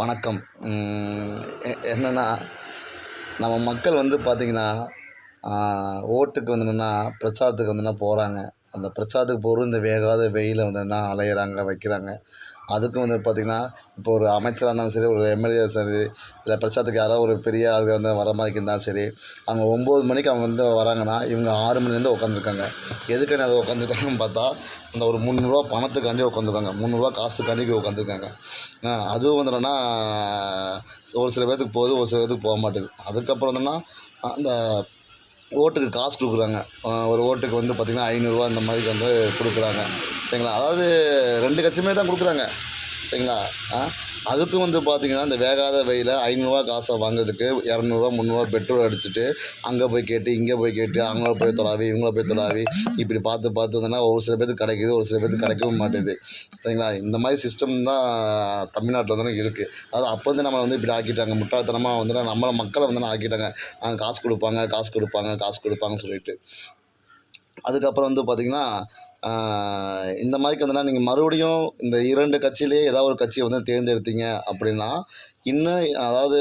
வணக்கம். என்னென்னா, நம்ம மக்கள் வந்து பார்த்திங்கன்னா, ஓட்டுக்கு வந்து என்னென்னா பிரச்சாரத்துக்கு வந்து என்ன போகிறாங்க. அந்த பிரச்சாரத்துக்கு போகிறது இந்த வேகாத வெயிலில் வந்து என்ன அலையிறாங்க, வைக்கிறாங்க. அதுக்கும் வந்து பார்த்திங்கன்னா, இப்போ ஒரு அமைச்சராக இருந்தாலும் சரி, ஒரு எம்எல்ஏ சரி, இல்லை பிரச்சாரத்துக்கு யாராவது ஒரு பெரிய ஆளுங்க வந்து வர மாதிரி இருந்தாலும் சரி, அவங்க 9 மணிக்கு அவங்க வந்து வராங்கன்னா, இவங்க 6 மணிலேருந்து உட்காந்துருக்காங்க. எதுக்குன்னு அதை உட்காந்துருக்காங்கன்னு பார்த்தா, அந்த ஒரு ரூ. 300 பணத்துக்காண்டி உட்காந்துருக்காங்க. ரூ. 300 காசுக்காண்டி உட்காந்துருக்காங்க. அதுவும் வந்து என்னென்னா, ஒரு சில பேர்த்துக்கு போகுது, ஒரு சில பேர்த்துக்கு போக மாட்டேது. அதுக்கப்புறம் என்னென்னா, அந்த ஓட்டுக்கு காசு கொடுக்குறாங்க. ஒரு ஓட்டுக்கு வந்து பார்த்திங்கன்னா ரூ. 500 இந்த மாதிரி வந்து கொடுக்குறாங்க. சரிங்களா? அதாவது 2 கட்சியுமே தான் கொடுக்குறாங்க. சரிங்களா? அதுக்கும் வந்து பார்த்திங்கன்னா, இந்த வேகாத வெயில ரூ. 500 காசை வாங்குறதுக்கு ரூ. 200 300 பெட்ரோல் அடிச்சுட்டு, அங்கே போய் கேட்டு, இங்கே போய் கேட்டு, அவங்கள போய் தொலாவி, இவங்கள போய் தொலாவி, இப்படி பார்த்து பார்த்து வந்தோன்னா ஒரு சில பேருக்கு கிடைக்குது, ஒரு சில பேருக்கு கிடைக்கவும் மாட்டேது. சரிங்களா? இந்த மாதிரி சிஸ்டம் தான் தமிழ்நாட்டில் வந்து இருக்குது. அதாவது அப்போ வந்து நம்மளை வந்து இப்படி ஆக்கிட்டாங்க. முட்டாள்தனமாக வந்து நம்மளை மக்களை வந்து ஆக்கிட்டாங்க. காசு கொடுப்பாங்க, காசு கொடுப்பாங்க, காசு கொடுப்பாங்கன்னு சொல்லிட்டு. அதுக்கப்புறம் வந்து பார்த்திங்கன்னா, இந்த மாதிரிக்கு வந்துன்னா நீங்கள் மறுபடியும் இந்த 2 கட்சியிலேயே ஏதாவது ஒரு கட்சியை வந்து தேர்ந்தெடுத்தீங்க அப்படின்னா, இன்னும் அதாவது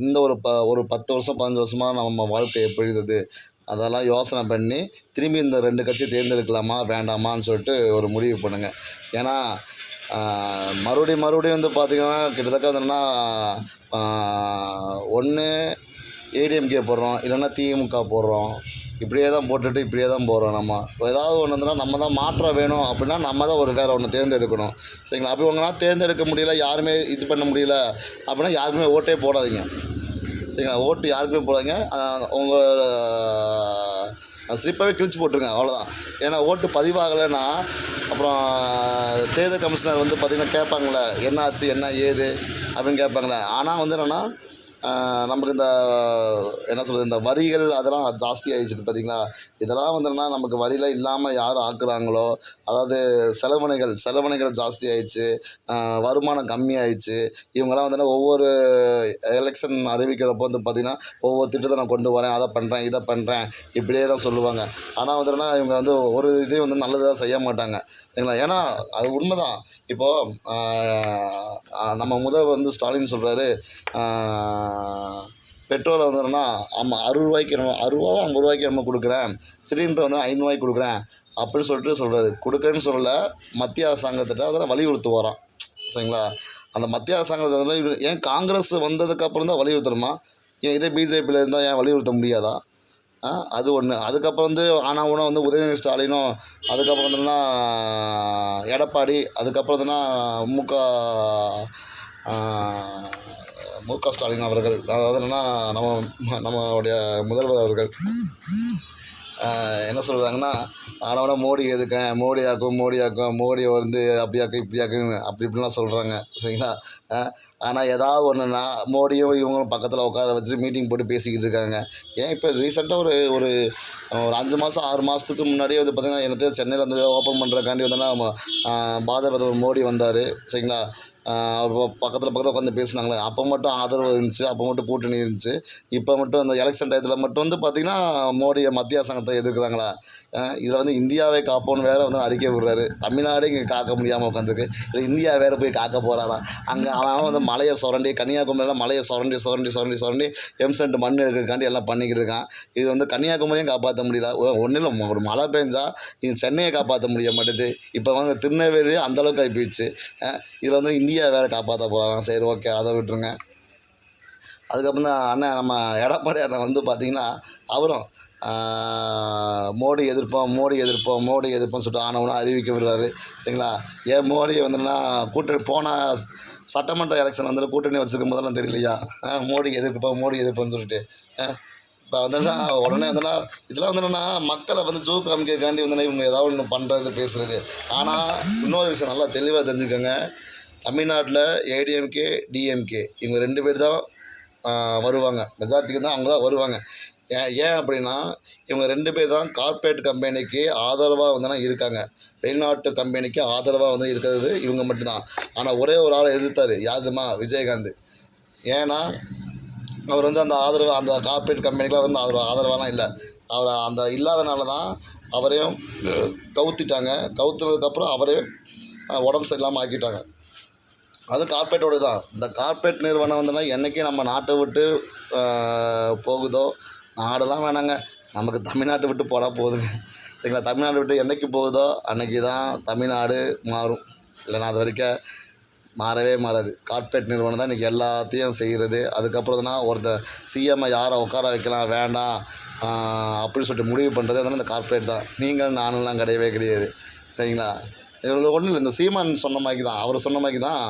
இந்த ஒரு 10 வருஷம் 15 வருஷமாக நம்ம வாழ்க்கை எப்படி இருந்தது, அதெல்லாம் யோசனை பண்ணி திரும்பி இந்த 2 கட்சியை தேர்ந்தெடுக்கலாமா வேண்டாமான்னு சொல்லிட்டு ஒரு முடிவு பண்ணுங்கள். ஏன்னா மறுபடியும் வந்து பார்த்திங்கன்னா, கிட்டத்தட்ட வந்து என்னென்னா, ஒன்று ஏடிஎம்கே போடுறோம், இல்லைன்னா திமுக போடுறோம். இப்படியே தான் போட்டுட்டு இப்படியே தான் போகிறோம். நம்ம ஏதாவது ஒன்று இருந்ததுன்னா, நம்ம தான் மாற்றம் வேணும் அப்படின்னா, நம்ம தான் ஒரு வேறு ஒன்று தேர்ந்தெடுக்கணும். சரிங்களா? அப்படி உங்களால் தேர்ந்தெடுக்க முடியல, யாருமே இது பண்ண முடியல அப்படின்னா, யாருக்குமே ஓட்டே போடாதீங்க. சரிங்களா? ஓட்டு யாருக்குமே போடாதீங்க. உங்கள் ஸ்லிப்பாகவே கிழிச்சு போட்டுருங்க, அவ்வளோதான். ஏன்னா ஓட்டு பதிவாகலைன்னா அப்புறம் தேர்தல் கமிஷனர் வந்து பார்த்திங்கன்னா கேட்பாங்களே, என்ன ஆச்சு, என்ன ஏது அப்படின்னு கேட்பாங்களே. ஆனால் வந்து என்னென்னா, நமக்கு இந்த என்ன சொல்கிறது, இந்த வரிகள் அதெல்லாம் ஜாஸ்தி ஆகிடுச்சு பார்த்தீங்களா. இதெல்லாம் வந்து என்னென்னா, நமக்கு வரிலாம் இல்லாமல் யார் ஆக்குறாங்களோ, அதாவது செலவினைகள் ஜாஸ்தி ஆகிடுச்சு, வருமானம் கம்மியாகிடுச்சு. இவங்கெல்லாம் வந்து ஒவ்வொரு எலெக்ஷன் அறிவிக்கிறப்போ வந்து பார்த்திங்கன்னா, ஒவ்வொரு திட்டத்தை நான் கொண்டு வரேன், அதை பண்ணுறேன், இதை பண்ணுறேன், இப்படியே தான் சொல்லுவாங்க. ஆனால் வந்து என்னென்னா, இவங்க வந்து ஒரு இதையும் வந்து நல்லதாக செய்ய மாட்டாங்க. சரிங்களா? ஏன்னா அது உண்மை தான். இப்போது நம்ம முதல்வர் வந்து ஸ்டாலின் சொல்கிறாரு, பெட்ரோலை வந்து என்னன்னா, ஆமாம் 60 என்னமோ 60 50 என்னமோ கொடுக்குறேன், சிலிண்டர் வந்து 500 கொடுக்குறேன் அப்படின்னு சொல்லிட்டு சொல்கிறாரு. கொடுக்குறேன்னு சொல்லலை, மத்திய அரசாங்கத்திட்ட அதெல்லாம் வலியுறுத்து வரோம். சரிங்களா? அந்த மத்திய அரசாங்கத்தை வந்து ஏன் காங்கிரஸ் வந்ததுக்கப்புறம் தான் வலியுறுத்தணுமா? ஏன் இதே பிஜேபியில் இருந்தால் ஏன் வலியுறுத்த முடியாதா? அது ஒன்று. அதுக்கப்புறம் வந்து ஊனா வந்து உதயநிதி ஸ்டாலினும், அதுக்கப்புறம் வந்துன்னா எடப்பாடி, அதுக்கப்புறம் வந்துன்னா முக ஸ்டாலின் அவர்கள், அதாவது என்னென்னா நம்மளுடைய முதல்வர் அவர்கள் என்ன சொல்கிறாங்கன்னா, ஆனவனா மோடி எதுக்கேன், மோடியை வந்து அப்படியாக்கு இப்படியாக்குன்னு அப்படி இப்படிலாம் சொல்கிறாங்க. சரிங்களா? ஆனால் ஏதாவது ஒன்றுன்னா மோடியும் இவங்களும் பக்கத்தில் உட்கார வச்சு மீட்டிங் போட்டு பேசிக்கிட்டு இருக்காங்க. ஏன் இப்போ ரீசெண்டாக ஒரு ஒரு 5 மாதம் 6 மாதத்துக்கு முன்னாடியே வந்து பார்த்திங்கன்னா, எனக்கு சென்னையில் வந்து ஓப்பன் பண்ணுறக்காண்டி வந்தோன்னா பாரத பிரதமர் மோடி வந்தார். சரிங்களா? அவர் பக்கத்தில் உட்காந்து பேசினாங்களே, அப்போ மட்டும் ஆதரவு இருந்துச்சு, அப்போ மட்டும் கூட்டணி இருந்துச்சு. இப்போ மட்டும் அந்த எலெக்ஷன் டயத்தில் மட்டும் வந்து பார்த்திங்கன்னா, மோடியை மத்திய அரசாங்கத்தை எதிர்க்கிறாங்களா? இதில் வந்து இந்தியாவை காப்போன்னு வேறு வந்து அறிக்கை விடுறாரு. தமிழ்நாடு இங்கே காக்க முடியாமல் உட்காந்துருக்கு, இல்லை இந்தியா வேறு போய் காக்க போகிறாராம். அங்கே அவன் வந்து மலையை சுரண்டி, கன்னியாகுமரியில் மலையை சுரண்டி எம்சென்ட் மண் எடுக்கிறதுக்காண்டி எல்லாம் பண்ணிக்கிட்டு இருக்கான். இது வந்து கன்னியாகுமரியும் காப்பாற்ற முடியல. ஒன்றும் இல்லை, ஒரு மழை பெஞ்சா இது சென்னையை காப்பாற்ற முடிய மாட்டேது. இப்போ வந்து திருநெல்வேலி அந்தளவுக்கு ஆகி போயிடுச்சு. இதில் வந்து இந்தியா வேறு காப்பாற்ற போகிறாங்க. சரி, ஓகே, அதை விட்டுருங்க. அதுக்கப்புறம் தான் அண்ணன் நம்ம எடப்பாடி அண்ணன் வந்து பார்த்திங்கன்னா, அவரும் மோடி எதிர்ப்போம் சொல்லிட்டு ஆனவனும் அறிவிக்க விடுறாரு. சரிங்களா? ஏன் மோடியை வந்துன்னா கூட்டணி போன சட்டமன்ற எலெக்ஷன் வந்து கூட்டணி வச்சுருக்கும் போதெல்லாம் தெரியலையா, மோடி எதிர்ப்போம்னு சொல்லிட்டு. இப்போ வந்துன்னா உடனே வந்துன்னா இதெல்லாம் வந்து என்னென்னா, மக்களை வந்து ஜூ காமிக்கிறதுக்காண்டி வந்துன்னா இவங்க ஏதாவது ஒன்று பண்ணுறது, பேசுகிறது. ஆனால் இன்னொரு விஷயம் நல்லா தெளிவாக தெரிஞ்சுக்கோங்க. தமிழ்நாட்டில் ஏடிஎம்கே, டிஎம்கே இவங்க 2 பேர் தான் வருவாங்க. மெஜாரிட்டிக்கு தான் அவங்க தான் வருவாங்க. ஏன் அப்படின்னா, இவங்க 2 பேர் தான் கார்ப்பரேட் கம்பெனிக்கு ஆதரவாக வந்துன்னா இருக்காங்க. வெளிநாட்டு கம்பெனிக்கு ஆதரவாக வந்து இருக்கிறது இவங்க மட்டும்தான். ஆனால் ஒரே ஒரு ஆளை எதிர்த்தார். யாருமா? விஜயகாந்த். ஏன்னா அவர் வந்து அந்த ஆதரவு, அந்த கார்ப்பரேட் கம்பெனிக்கெலாம் வந்து ஆதரவாலாம் இல்லை. அவர் அந்த இல்லாதனால தான் அவரையும் கவுத்திட்டாங்க. கவுத்துனதுக்கப்புறம் அவரே உடம்பு சரியில்லாமல் ஆக்கிட்டாங்க. அது கார்ப்பரேட்டோட தான். இந்த கார்ப்பரேட் நிறுவனம் வந்துன்னா என்றைக்கு நம்ம நாட்டை விட்டு போகுதோ, நாடெல்லாம் வேணாங்க, நமக்கு தமிழ்நாட்டை விட்டு போனால் போதுங்க. சரிங்களா? தமிழ்நாட்டை விட்டு என்றைக்கு போகுதோ அன்றைக்கி தான் தமிழ்நாடு மாறும். இல்லைனா அது வரைக்கும் மாறவே மாறாது. கார்ப்பரேட் நிறுவனம் தான் இன்றைக்கி எல்லாத்தையும் செய்கிறது. அதுக்கப்புறம் தான் ஒருத்தன் சிஎம்மை யாரை உட்கார வைக்கலாம் வேண்டாம் அப்படின்னு சொல்லிட்டு முடிவு பண்ணுறது அதனால் இந்த கார்ப்பரேட் தான். நீங்கள் நானும்லாம் கிடையவே கிடையாது. சரிங்களா? இதில் ஒன்றும் இல்லை, இந்த சீமான் சொன்ன மாதிரி தான், அவர் சொன்ன மாதிரி தான்.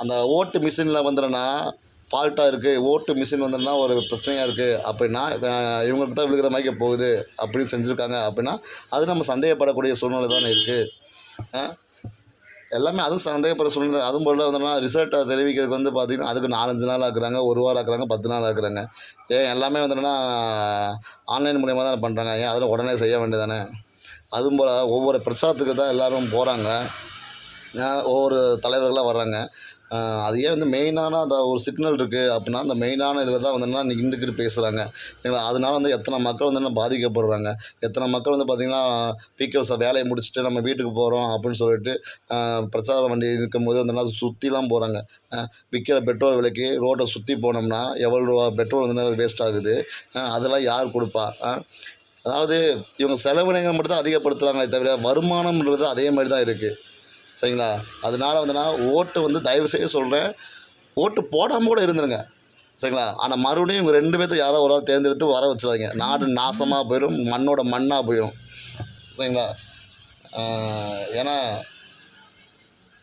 அந்த ஓட்டு மிஷினில் வந்துடுன்னா ஃபால்ட்டாக இருக்குது, ஓட்டு மிஷின் வந்துன்னா ஒரு பிரச்சனையாக இருக்குது அப்படின்னா, இவங்களுக்கு தான் விழுகிற மாதிரி போகுது அப்படின்னு செஞ்சுருக்காங்க அப்படின்னா, அது நம்ம சந்தேகப்படக்கூடிய சூழ்நிலை தானே இருக்குது. எல்லாமே அதுவும் சந்தேகப்படுற சூழ்நிலை. அதுவும் போல் வந்துன்னா ரிசல்ட்டை தெரிவிக்கிறதுக்கு வந்து பார்த்திங்கன்னா அதுக்கு 4-5 நாள் ஆக்குறாங்க, 1 வாரம் ஆக்குறாங்க, 10 நாள் ஆக்குறாங்க. எல்லாமே வந்துன்னா ஆன்லைன் மூலியமாக தானே பண்ணுறாங்க. அதில் உடனே செய்ய வேண்டியதானே. அதுவும் போல் ஒவ்வொரு பிரச்சாரத்துக்கு தான் எல்லோரும் போகிறாங்க, ஒவ்வொரு தலைவர்களாக வர்றாங்க. அது ஏன் வந்து மெயினான அந்த ஒரு சிக்னல் இருக்குது அப்படின்னா, அந்த மெயினான இதில் தான் வந்துன்னா நின்றுக்கிட்டு பேசுகிறாங்க. சரிங்களா? அதனால வந்து எத்தனை மக்கள் வந்து பாதிக்கப்படுறாங்க. எத்தனை மக்கள் வந்து பார்த்திங்கன்னா பிகேஎஸ் வேலையை முடிச்சுட்டு நம்ம வீட்டுக்கு போகிறோம் அப்படின்னு சொல்லிட்டு பிரச்சார வண்டி இருக்கும்போது வந்துன்னா சுற்றிலாம் போகிறாங்க. விற்கிற பெட்ரோல் விலைக்கு ரோட்டை சுற்றி போனோம்னா எவ்வளோ ரூபா பெட்ரோல் வந்து வேஸ்ட் ஆகுது. அதெல்லாம் யார் கொடுப்பா? அதாவது இவங்க செலவினங்கள் மட்டும் தான் அதிகப்படுத்துகிறாங்களே தவிர வருமானம்ன்றது அதே மாதிரி தான் இருக்குது. சரிங்களா? அதனால் வந்துன்னா ஓட்டு வந்து தயவுசெய்து சொல்கிறேன், ஓட்டு போடாமல் கூட இருந்துருங்க. சரிங்களா? ஆனால் மறுபடியும் இவங்க 2 பேர்த்து யாரோ ஒரு ஆள் தேர்ந்தெடுத்து வர வச்சிடாதீங்க. நாடு நாசமாக போயிடும், மண்ணோட மண்ணாக போயிடும். சரிங்களா? ஏன்னா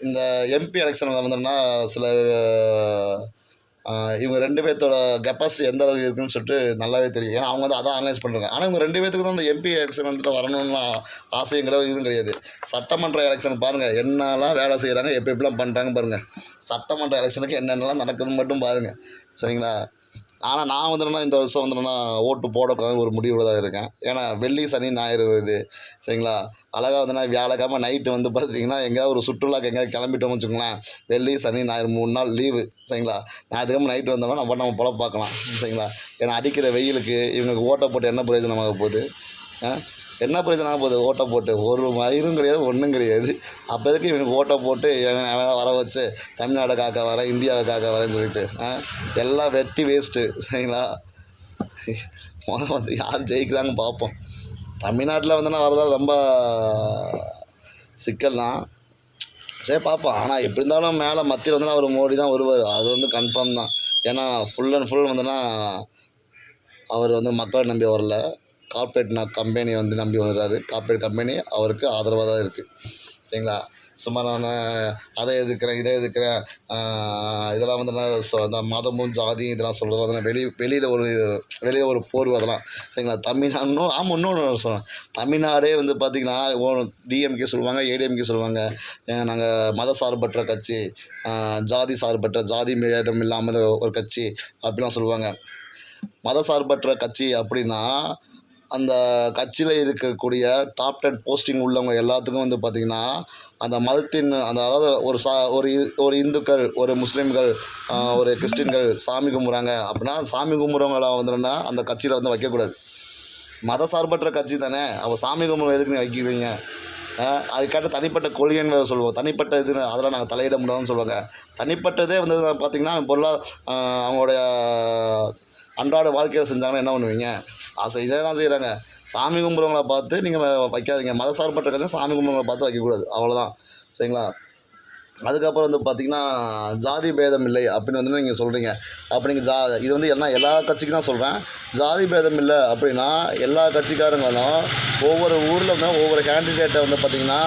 இந்த எம்பி எலெக்ஷனில் வந்துன்னா சில இவங்க 2 பேர்த்தோட கெப்பாசிட்டி எந்த அளவுக்கு இருக்குதுன்னு சொல்லிட்டு நல்லாவே தெரியும். ஏன்னா அவங்க வந்து அதான் அனலைஸ் பண்ணுறாங்க. ஆனால் இவங்க 2 பேர்த்துக்கு தான் அந்த எம்பி எலெக்ஷன் வந்துட்டு வரணும்னு ஆசையும் கிடையாது, இதுவும் கிடையாது. சட்டமன்ற எலெக்ஷன் பாருங்கள், என்னெல்லாம் வேலை செய்கிறாங்க, எப்படிலாம் பண்ணுறாங்க பாருங்கள். சட்டமன்ற எலெக்ஷனுக்கு என்னென்னலாம் நடக்குதுன்னு மட்டும் பாருங்கள். சரிங்களா? ஆனால் நான் வந்துன்னா இந்த வருஷம் வந்துன்னா ஓட்டு போடக்கூடாது ஒரு முடிவில் தான் இருக்கேன். ஏன்னா வெள்ளி சனி ஞாயிறு வருது. சரிங்களா? அழகாக வந்துன்னா வியாழக்கிழமை நைட்டு வந்து பார்த்திங்கன்னா எங்கேயாவது ஒரு சுற்றுலாக்கு எங்கேயாவது கிளம்பிட்டோம்னு வச்சுக்கோங்களேன், வெள்ளி சனி ஞாயிறு 3 நாள் லீவு. சரிங்களா? ஞாயிற்றுக்கிழமை நைட்டு வந்தோம்னா நம்ம பொழப்பு பார்க்கலாம். சரிங்களா? ஏன்னா அடிக்கிற வெயிலுக்கு இவங்களுக்கு ஓட்டை போட்டு என்ன பிரயோஜனமாக போகுது? என்ன பிரயோஜனமாக போகுது ஓட்டை போட்டு? ஒரு மயிரும் கிடையாது, ஒன்றும் கிடையாது. அப்போ எதுக்கு இவனுக்கு ஓட்டை போட்டு வர வச்சு தமிழ்நாடை காக்க வரேன், இந்தியாவை காக்க வரேன்னு சொல்லிட்டு எல்லாம் வெட்டி வேஸ்ட்டு. சரிங்களா? வந்து யார் ஜெயிக்கிறாங்க பார்ப்போம். தமிழ்நாட்டில் வந்துன்னா வரதால் ரொம்ப சிக்கல் தான். சரி பார்ப்போம். ஆனால் எப்படி இருந்தாலும் மேலே மத்தியில் வந்துன்னா அவர் மோடி தான் வருவார், அது வந்து கன்ஃபார்ம் தான். ஏன்னா ஃபுல் அண்ட் ஃபுல் வந்துன்னா அவர் வந்து மக்களை நம்பி வரல, கார்ப்பரேட் கம்பெனி வந்து நம்பி வந்துடுறாரு. கார்ப்பரேட் கம்பெனி அவருக்கு ஆதரவாக தான் இருக்குது. சரிங்களா? சும்மா நான் அதை எதிர்க்கிறேன், இதை எதிர்க்கிறேன், இதெல்லாம் வந்து அந்த மதமும் ஜாதியும் இதெல்லாம் சொல்கிறது அதெல்லாம் வெளியில் ஒரு போர்வு அதெல்லாம். சரிங்களா? தமிழ்நாடு இன்னொன்று சொல்லலாம். தமிழ்நாடே வந்து பார்த்திங்கன்னா டிஎம்கே சொல்லுவாங்க, ஏடிஎம்கே சொல்லுவாங்க, நாங்கள் மத சார்பற்ற கட்சி, ஜாதி சார்பற்ற, ஜாதி பேதம் இல்லாமல் ஒரு கட்சி அப்படிலாம் சொல்லுவாங்க. மத சார்பற்ற கட்சி அப்படின்னா அந்த கட்சியில் இருக்கக்கூடிய டாப் 10 போஸ்டிங் உள்ளவங்க எல்லாத்துக்கும் வந்து பார்த்திங்கன்னா அந்த மதத்தின் அந்த அதாவது ஒரு இந்துக்கள், ஒரு முஸ்லீம்கள், ஒரு கிறிஸ்டின்கள் சாமி கும்பிட்றாங்க அப்படின்னா சாமி கும்பிட்றவங்கள வந்துன்னா அந்த கட்சியில் வந்து வைக்கக்கூடாது. மத சார்பற்ற கட்சி தானே, அவள் சாமி கும்பிட்ற எதுக்கு வைக்கிறீங்க? அதுக்காட்ட தனிப்பட்ட கொள்கைன்னு வேறு சொல்லுவோம், தனிப்பட்ட இதுன்னு அதெல்லாம் நாங்கள் தலையிட முடியாதுன்னு சொல்லுவாங்க. தனிப்பட்டதே வந்து பார்த்திங்கன்னா அவங்களுடைய அன்றாட வாழ்க்கையில் செஞ்சாங்கன்னா என்ன பண்ணுவீங்க? இதே தான் செய்கிறாங்க. சாமி கும்பிட்றவங்கள பார்த்து நீங்கள் வைக்காதீங்க. மத சார்பற்ற கட்சி சாமி கும்பிட்றவங்கள பார்த்து வைக்கக்கூடாது, அவ்வளோதான். சரிங்களா? அதுக்கப்புறம் வந்து பார்த்திங்கன்னா ஜாதி பேதம் இல்லை அப்படின்னு வந்து நீங்கள் சொல்கிறீங்க. அப்போ நீங்கள் இது வந்து எல்லா கட்சிக்கும் தான் சொல்கிறேன். ஜாதி பேதம் இல்லை அப்படின்னா எல்லா கட்சிக்காரங்களும் ஒவ்வொரு ஊரில் வந்து ஒவ்வொரு கேண்டிடேட்டை வந்து பார்த்திங்கன்னா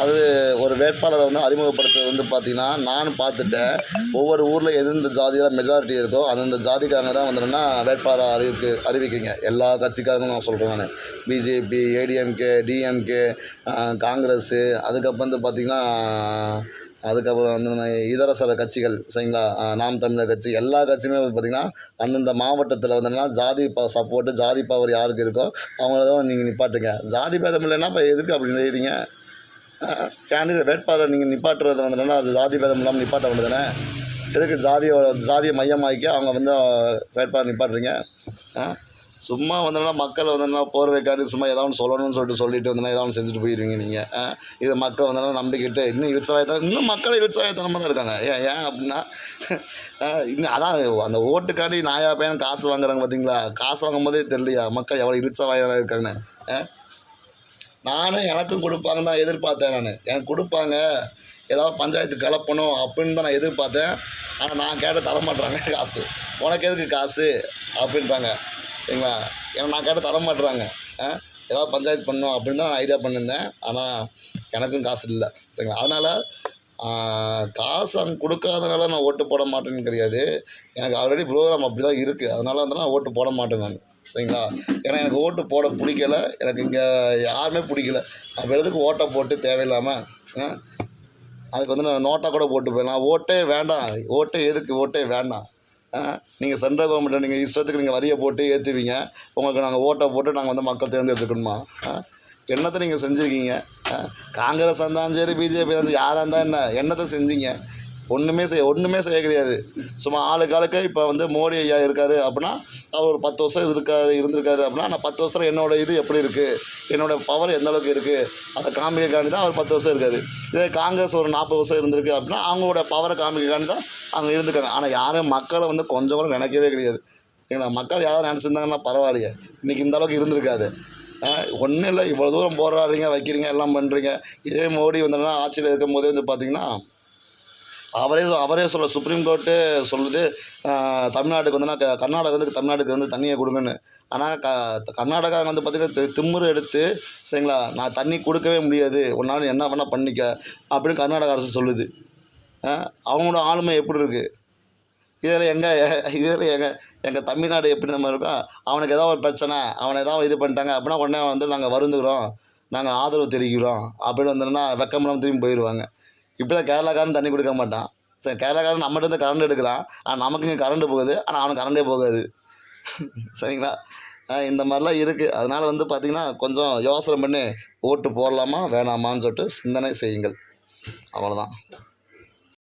அது ஒரு வேட்பாளரை வந்து அறிமுகப்படுத்துறது வந்து பார்த்திங்கன்னா நானும் பார்த்துட்டேன். ஒவ்வொரு ஊரில் எந்தெந்த ஜாதியில் மெஜாரிட்டி இருக்கோ அந்தந்த ஜாதிக்காரங்க தான் வந்துன்னா வேட்பாளரை அறிவிக்கிறீங்க. எல்லா கட்சிக்காரங்களும் நான் சொல்கிறேன். நான் பிஜேபி, ஏடிஎம்கே, டிஎம்கே, காங்கிரஸு, அதுக்கப்புறம் வந்து பார்த்திங்கன்னா அதுக்கப்புறம் வந்து இதர சில கட்சிகள். சரிங்களா? நாம் தமிழர் கட்சி, எல்லா கட்சியுமே வந்து பார்த்திங்கன்னா அந்தந்த மாவட்டத்தில் வந்துன்னா ஜாதி சப்போர்ட்டு, ஜாதி பவர் யாருக்கு இருக்கோ அவங்கள தான் நீங்கள் நிப்பாட்டுங்க. ஜாதி பேதம் இல்லைன்னா இப்போ எதுக்கு அப்படி செய்கிறீங்க? கேண்டிடேட் வேட்பாளர் நீங்கள் நிப்பாட்டுறது வந்துன்னா அது ஜாதி பேதம் இல்லாமல் நிப்பாட்ட வேண்டியது தானே. எதுக்கு ஜாதியை மையமாக்கி அவங்க வந்து வேட்பாளர் நிப்பாட்டுறீங்க? சும்மா வந்தோன்னா மக்கள் வந்தோன்னா போர்வைக்காண்டி சும்மா ஏதாவது ஒன்று சொல்லணும்னு சொல்லிட்டு வந்தோன்னா ஏதாவது ஒன்று செஞ்சுட்டு போயிடுவீங்க நீங்கள். இது மக்கள் வந்தோன்னா நம்பிக்கிட்டு இன்னும் இழிச்சவாயத்தனம், இன்னும் மக்கள் இழிச்சவாயத்தனமாக தான் இருக்காங்க. ஏன் ஏன் அப்படின்னா இன்னும் அதான் அந்த ஓட்டுக்காண்டி நாயா பையன் காசு வாங்குறாங்க பார்த்தீங்களா? காசு வாங்கும் போதே தெரியலையா மக்கள் எவ்வளோ இழிச்சவாயனாக இருக்காங்கன்னு. நானும் எனக்கும் கொடுப்பாங்கன்னு தான் எதிர்பார்த்தேன். எனக்கு கொடுப்பாங்க, ஏதாவது பஞ்சாயத்து கலப்பணும் அப்படின்னு தான் நான் எதிர்பார்த்தேன். ஆனால் நான் கேட்ட தரமாட்டுறாங்க காசு. உனக்கு எதுக்கு காசு அப்படின்றாங்க, சரிங்களா? ஏன்னா நான் கேட்ட தரமாட்டுறாங்க. ஏதாவது பஞ்சாயத்து பண்ணணும் அப்படின்னு தான் நான் ஐடியா பண்ணியிருந்தேன். ஆனால் எனக்கும் காசு இல்லை, சரிங்களா? அதனால் காசு அங்கே கொடுக்காதனால நான் ஓட்டு போட மாட்டேன்னு கிடையாது. எனக்கு ஆல்ரெடி ப்ரோக்ராம் அப்படி தான் இருக்குது. அதனால வந்து நான் ஓட்டு போட மாட்டேன் நான், சரிங்களா? ஏன்னா எனக்கு ஓட்டு போட பிடிக்கல. எனக்கு இங்கே யாருமே பிடிக்கல. அப்போ எதுக்கு ஓட்டை போட்டு தேவையில்லாமல் அதுக்கு வந்து நான் நோட்டாக கூட போட்டு போயிடலாம். ஓட்டே வேண்டாம், ஓட்டே எதுக்கு, ஓட்டே வேண்டாம். நீங்கள் சென்ட்ரல் கவர்மெண்ட்டில் நீங்கள் இஷ்டத்துக்கு நீங்கள் வரியை போட்டு ஏற்றுவீங்க. உங்களுக்கு நாங்கள் ஓட்டை போட்டு நாங்கள் வந்து மக்கள் தேர்ந்தெடுத்துக்கணுமா? என்னத்தை நீங்கள் செஞ்சுருக்கீங்க? காங்கிரஸ் இருந்தாலும் சரி, பிஜேபி இருந்தாலும் யாராக இருந்தால் என்ன, என்னத்தை செஞ்சீங்க? ஒன்றுமே செய்ய கிடையாது. சும்மா ஆளுக்கு இப்போ வந்து மோடி ஐயா இருக்கார் அப்படின்னா, அவர் ஒரு 10 வருஷம் இருந்திருக்காரு அப்படின்னா, நான் 10 வருஷத்தில் என்னோடய இது எப்படி இருக்குது, என்னோடய பவர் எந்த அளவுக்கு இருக்குது, அதை காமிக்கக்காண்டி தான் அவர் 10 வருஷம் இருக்கார். இதே காங்கிரஸ் ஒரு 40 வருஷம் இருந்திருக்கு அப்படின்னா, அவங்களோட பவரை காமிக்கக்காண்டி தான் அவங்க இருந்துருக்காங்க. ஆனால் யாரும் மக்களை வந்து கொஞ்சம் கூட நினைக்கவே கிடையாது, சரிங்களா? மக்கள் யாரும் நினச்சிருந்தாங்கன்னா பரவாயில்லையே, இன்றைக்கி இந்த அளவுக்கு இருந்திருக்காது. ஒன்றும் இல்லை, இவ்வளோ தூரம் போராடுறீங்க, வைக்கிறீங்க, எல்லாம் பண்ணுறீங்க. இதே மோடி வந்தோன்னா ஆட்சியில் இருக்கும் போதே வந்து பார்த்திங்கன்னா அவரே சுப்ரீம் கோர்ட்டு சொல்லுது, தமிழ்நாட்டுக்கு வந்துன்னா கர்நாடகா வந்து தமிழ்நாட்டுக்கு வந்து தண்ணியை கொடுங்கன்னு. ஆனால் கர்நாடகா வந்து பார்த்திங்கன்னா திமிரு எடுத்து, சரிங்களா, நான் தண்ணி கொடுக்கவே முடியாது, உன்னால் என்ன வேணால் பண்ணிக்க அப்படின்னு கர்நாடகா அரசு சொல்லுது. அவங்களோட ஆளுமை எப்படி இருக்குது? இதில் எங்கள் தமிழ்நாடு எப்படி நம்ம இருக்கோம்? அவனுக்கு ஏதாவது ஒரு பிரச்சனை, அவனை ஏதாவது இது பண்ணிட்டாங்க அப்படின்னா உடனே வந்து நாங்கள் வருந்துக்கிறோம், நாங்கள் ஆதரவு தெரிவிக்கிறோம் அப்படின்னு வந்தோன்னா வெக்கமெல்லாம் திரும்பி போயிடுவாங்க. இப்படி தான் கேரளாக்காரன் தண்ணி கொடுக்க மாட்டான். சரி, கேரளாக்காரன் நம்மகிட்ட கரண்ட் எடுக்கிறான், ஆனால் நமக்கு இங்கே கரண்ட்டு போகுது, ஆனால் அவனுக்கு கரண்டே போகாது. சரிங்களா? இந்த மாதிரிலாம் இருக்குது. அதனால் வந்து பார்த்திங்கன்னா கொஞ்சம் யோசனை பண்ணி ஓட்டு போடலாமா வேணாமான்னு சொல்லிட்டு சிந்தனை செய்யுங்கள். அவ்வளோதான்.